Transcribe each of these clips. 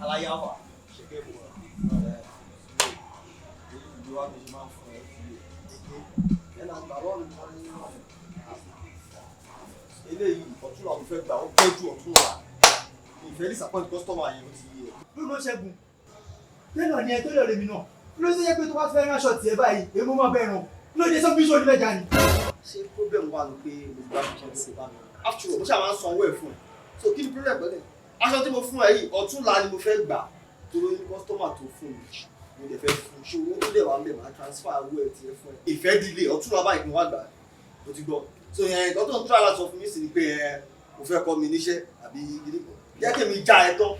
Àlàyé àwà ṣèké bò wá. Ìlú wa mi ṣe máa ń fún ẹ ẹnà àgbàrọ̀ mi máa ń yàn. Eléyìí ọ̀tún àwọn fẹ́ gbà ó pẹ́ ju ọ̀tún wa. Ìfẹ́ disappoint customer yẹn ó ti yé. Ló ṣẹ́gun. Tẹ́lọ̀ ni ẹ tó lọ lèmi náà. Ló ṣe yẹ pé tó bá fẹ́ ránṣọ tiẹ̀ báyìí, èmi máa bẹ̀ ràn. Ló dé sọ bíṣọ̀ ní mẹ́ta ni. Ṣé problem wà ló pé gbogbo àbíkẹ́ ń ṣe bá mi? After all, mo ṣáà máa ń sanwó ẹ̀ fún ẹ. So kí ni problem pẹ̀lẹ́? Aṣọ tí mo fún ẹ yìí ọ̀túnla ni mo fẹ́ gbà torí ní customer tó fún mi. Mo lè fẹ́ fún ṣé owó tó lè wà mẹ́ máa transfer owó ẹ̀ tiẹ̀ fún ẹ. Ìfẹ́ dílé ọ̀túnla báyìí ni wọ́n gbà. Mo ti gbọ́. So yẹn ìgbà tó ń tún àlá sọ fún mi sì ni pé mo fẹ́ kọ́ mi níṣẹ́ àbí gidi kan. Jẹ́ kí mi já ẹ tán.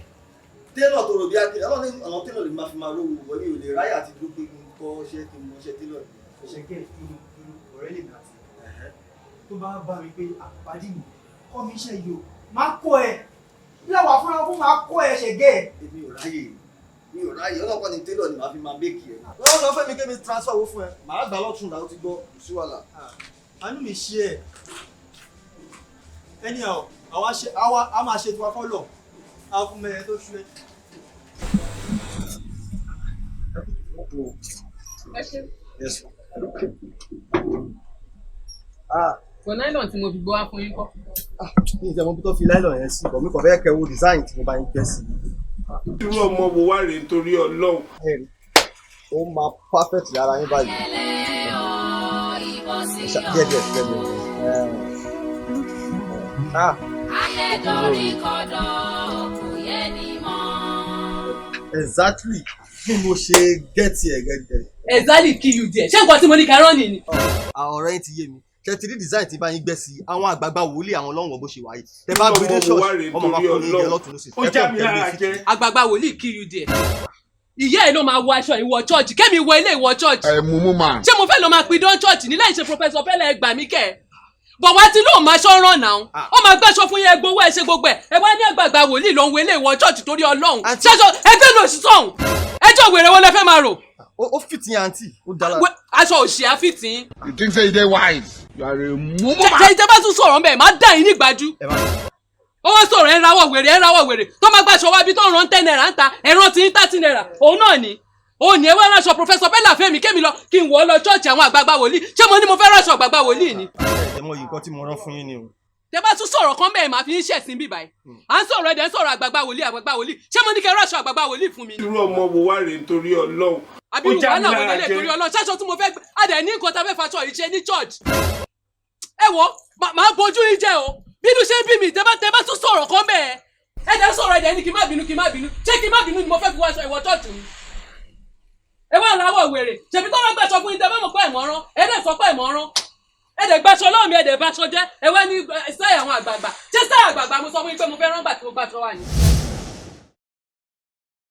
Télọ̀ tó rò bí akéde ọlọ́run ọ̀nà télọ̀ lè máa fi máa rówó wọlé ò lè ráyà àti dúró pé kí n kọ́ ṣẹ́ kí n mọṣẹ́ télọ̀ ni. Ṣèké irú ọ̀rẹ́ lè nà sí. Tó bá bá mi pé àpàdé mi kọ́ mi iṣẹ́ yìí o máa kọ́ ẹ bí àwa fúnra fún máa kọ́ ẹ ṣẹ̀gẹ́. Mi ò ráyè ọlọ́pàá ni télọ̀ ni màá fi máa bẹ́ẹ̀kì ẹ̀. lọ́wọ́ sọ fẹ́ mi kémi transfer owó fún ẹ màá gbà lọ́tún là ó ti gbọ́ kò sí wàhálà. Àánú mi ṣe ẹ̀ anyhow àwa a máa ṣe tiwa fọ́lọ̀ a fún mẹ́rin tó ṣú ẹ. Yes. Kò nylon tí mo fi gbọ́ wá fún yín kọ́. Ní ìjẹ́ mo bí tó fi láìlọ̀ yẹn sí bọ̀ mi kò fẹ́ kẹ́ wo design tí mo bá yín gbẹ́ sí. Irú ọmọ wo wá rèé nítorí Ọlọ́run. Ó máa perfect lára yín báyìí. Díẹ̀ díẹ̀ mi. Exactly bí mo ṣe gẹ́tì ẹ̀ gẹ́gẹ́. Exactly kill you there. Ṣé nǹkan tí mo ní kẹrán nì ni? Ọ̀rọ̀ yín ti yé mi. Ṣé ti rí design tí bá yín gbẹ́ sí àwọn àgbààgbà wòlíì àwọn ọlọ́run bó ṣe wáyé. Tẹ bá gbé dé ṣọ́ọ̀ṣì ọmọ máa kọ́ ní ilé ọlọ́tún ló sì. Ó já mi lára jẹ. Àgbààgbà wòlíì kill you there. Ìyá ẹ̀ ló máa wọ aṣọ ìwọ church. Kémi wọ ilé ìwọ church. Mumu man. Ṣé mo fẹ́ lọ máa pidán church nílẹ̀ ìṣe Professor Pẹ́lẹ́ ẹgbà mí kẹ́? Bọ̀ wá tí lóun máa ṣọ́ràn náà. Ó máa gbẹ́sọ fún yẹn gbowó ẹ̀ ṣe gbogbo ẹ̀. Ẹ wá ní àgbààgbà wòlíì ló ń wo ilé ìwọ church torí Ọlọ́run. Ṣẹ́ṣọ ẹgbẹ́ lò sí sọ̀hún. Ẹjọ́ wèrè wo lẹ fẹ́ máa rò? Ó fìtì yẹn àǹtí ó dára. Aṣọ òṣì àfìtì. You think say you dey wise? You are a mumu man. Ṣé ìjọba tún sọ̀rọ̀ mbẹ̀ máa dà yín nígbàjú? Ó wá sọ̀rọ̀ ẹ̀ ń rawọ́ wèrè tó máa gbàṣọ wá bí tó ń ran 10 naira ń ta ẹ̀rọ tí ń 30 naira òun náà ni. Òun ni ẹ wá ránṣọ Professor Pẹ́lá Fẹ́mi kémi lọ kí n wọ̀ ọ́ lọ chọ́ọ̀chì àwọn àgbààgbà wòlíì ṣé mo ní mo fẹ́ ránṣọ àgbààgbà wòlíì ni. Ẹ mọ nǹkan tí mo rán fún yín ni o. Tẹ bá tún sọ̀rọ̀ kan bẹ́ẹ̀ máa fi ń ṣẹ̀sìn bí báyìí. À ń sọ̀rọ̀ ẹ̀dẹ̀ ń sọ̀rọ̀ àgbààgbà wòlíì ṣé mo ní kẹ́ ránṣọ àgbààgbà wòlíì fún mi ni. Irú ọmọ wo wá rèé nítorí Ọlọ́run. Àbí wàhálà wo lélẹ̀ torí Ọlọ́run ṣáṣọ tí mo fẹ́ gbé adẹ̀ ní nǹkan tá a fẹ́ faṣọ yìí ṣe ní church. Ẹ wo màá bójú yín jẹ́ o bínú ṣe ń bí mi tẹ bá tún sọ̀rọ̀ kan bẹ́ẹ̀ ẹ̀dẹ̀ sọ̀rọ̀ ẹ̀dẹ̀ ní kí n má bínú ṣé kí n má bínú ni mo fẹ́ fi wáṣọ ìwọ church mi. Ẹ wá láwọ̀ wèrè ṣèbí tó wọ́n gbàṣọ fún yín tẹ bá mọ̀ pé ẹ̀mọ́rán ẹ̀dẹ̀ sọ pé ẹ̀mọ́rán ẹ̀dẹ̀ gbàṣọ lọ́wọ́ mi ẹ̀dẹ̀ báṣọ jẹ́ ẹ wá ní sáyà àwọn àgbààgbà ṣé sáyà àgbààgbà mo sọ fún yín pé mo fẹ́ rán gbà tí mo gbàṣọ wà ní.